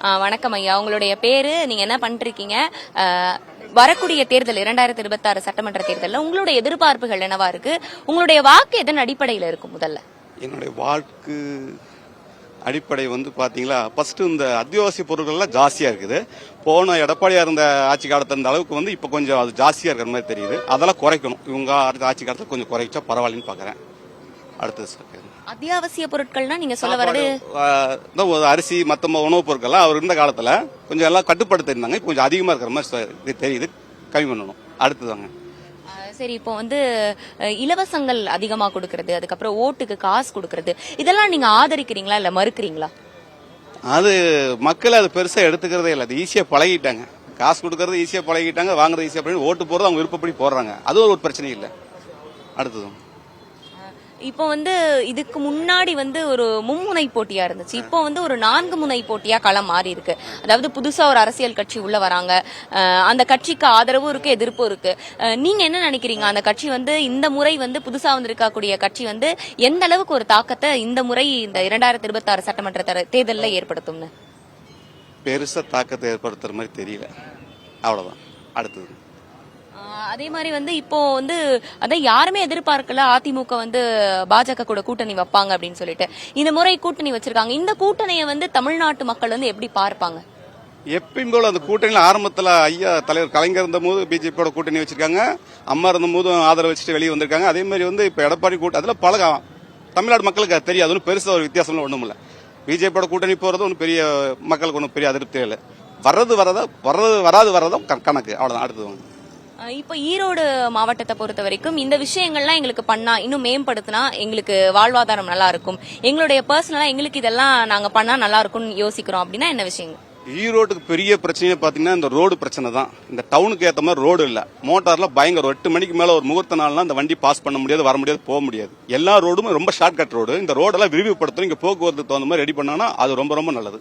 வணக்கம் ஐயா, உங்களுடைய பேரு, நீங்க என்ன பண்ணிருக்கீங்க, வரக்கூடிய தேர்தல் 2026 சட்டமன்ற தேர்தலில் உங்களுடைய எதிர்பார்ப்புகள் என்னவா இருக்கு, உங்களுடைய வாக்கு எதன் அடிப்படையில் இருக்கும்? முதல்ல என்னுடைய வாக்கு அடிப்படை பாத்தீங்களா, ஃபர்ஸ்ட் இந்த அத்தியாவசிய பொருட்கள்லாம் ஜாஸ்தியா இருக்குது. போன எடப்பாடியா இருந்த ஆட்சி காலத்துல இருந்த அளவுக்கு இப்ப கொஞ்சம் அது ஜாஸ்தியா இருக்கிற மாதிரி தெரியுது. அதெல்லாம் குறைக்கணும். இவங்க அடுத்த ஆட்சி காலத்துல கொஞ்சம் குறைச்சா பரவாயில்லன்னு பாக்குறேன். அடுத்தது அத்தியாவசிய பொருட்கள்னா நீங்க சொல்ல வர்றது அரிசி மத்த உணவுப் பொருட்கள் அவர் இருந்த காலத்துல கொஞ்சம் எல்லாம் கட்டுப்படுத்தி இருந்தாங்க. இப்ப கொஞ்சம் அதிகமா இருக்கிற மாதிரி தெரியுது. கம்மி பண்ணணும். அடுத்ததாங்க சரி, இப்போ இலவசங்கள் அதிகமா கொடுக்கறது, அதுக்கப்புறம் ஓட்டுக்கு காசு கொடுக்கறது, இதெல்லாம் நீங்க ஆதரிக்கிறீங்களா இல்ல மறுக்கிறீங்களா? அது மக்கள் அது பெருசா எடுத்துக்கிறதே இல்லை. அது ஈஸியா பழகிட்டாங்க. காசு கொடுக்கறது ஈஸியா பழகிட்டாங்க, வாங்குறது ஈஸியா பழகி ஓட்டு போறது அவங்க விருப்பப்படி போடுறாங்க. அது ஒரு பிரச்சனை இல்லை. அடுத்ததும் இப்போ இதுக்கு முன்னாடி ஒரு மும்முனை போட்டியா இருந்துச்சு. இப்போ ஒரு 4 முனை போட்டியா களம் மாறி இருக்கு. அதாவது புதுசா ஒரு அரசியல் கட்சி உள்ள வராங்க, அந்த கட்சிக்கு ஆதரவும் இருக்கு, எதிர்ப்பும் இருக்கு. நீங்க என்ன நினைக்கிறீங்க, அந்த கட்சி இந்த முறை புதுசா வந்திருக்கக்கூடிய கட்சி எந்த அளவுக்கு ஒரு தாக்கத்தை இந்த முறை இந்த 2026 சட்டமன்ற தேர்தலில் ஏற்படுத்தும்னு? பெருசா தாக்கத்தை ஏற்படுத்துற மாதிரி தெரியல. அவ்வளவுதான். அடுத்தது அதே மாதிரி இப்போ அதான் யாருமே எதிர்பார்க்கல அதிமுக பாஜக கூட கூட்டணி வைப்பாங்க அப்படின்னு சொல்லிட்டு. இந்த முறை கூட்டணி வச்சிருக்காங்க. இந்த கூட்டணியை தமிழ்நாட்டு மக்கள் எப்படி பார்ப்பாங்க? எப்பயும் போல அந்த கூட்டணியில ஆரம்பத்துல ஐயா தலைவர் கலைஞர் இருந்த போது பிஜேபியோட கூட்டணி வச்சிருக்காங்க. அம்மா இருந்த போதும் ஆதரவு வச்சுட்டு வெளியே வந்திருக்காங்க. அதே மாதிரி இப்ப எடப்பாடி கூட்டணி அதுல பல தமிழ்நாடு மக்களுக்கு அது தெரியாது. ஒன்றும் பெருசா ஒரு வித்தியாசம் ஒண்ணும் இல்ல. பிஜேபியோட கூட்டணி போறது ஒன்றும் பெரிய மக்களுக்கு ஒன்றும் பெரிய அதிருப்தி இல்லை. வராது வரதும் கணக்கு. அவ்வளவுதான். அடுத்தது இப்ப ஈரோடு மாவட்டத்தை பொறுத்த வரைக்கும் இந்த விஷயங்கள்லாம் எங்களுக்கு பண்ணா, இன்னும் மேம்படுத்தினா எங்களுக்கு வாழ்வாதாரம் நல்லா இருக்கும், எங்களுடைய பர்சனலா எங்களுக்கு இதெல்லாம் நாங்க பண்ணா நல்லா இருக்கும்னு யோசிக்கிறோம் அப்படின்னா என்ன விஷயங்கள்? ஈரோட்டுக்கு பெரிய பிரச்சனையே பாத்தீங்கன்னா இந்த ரோடு பிரச்சனை தான். இந்த டவுனுக்கு ஏத்த மாதிரி ரோடு இல்ல. மோட்டார்ல பயங்கர 8 மணிக்கு மேல ஒரு முகூர்த்த நாள்னா இந்த வண்டி பாஸ் பண்ண முடியாது, வர முடியாது, போக முடியாது. எல்லா ரோடும் ரொம்ப ஷார்ட் கட் ரோடு. இந்த ரோடெல்லாம் விரிவுபடுத்தணும். இங்க போக்குவரத்து தகுந்த மாதிரி ரெடி பண்ணாங்கன்னா அது ரொம்ப ரொம்ப நல்லது.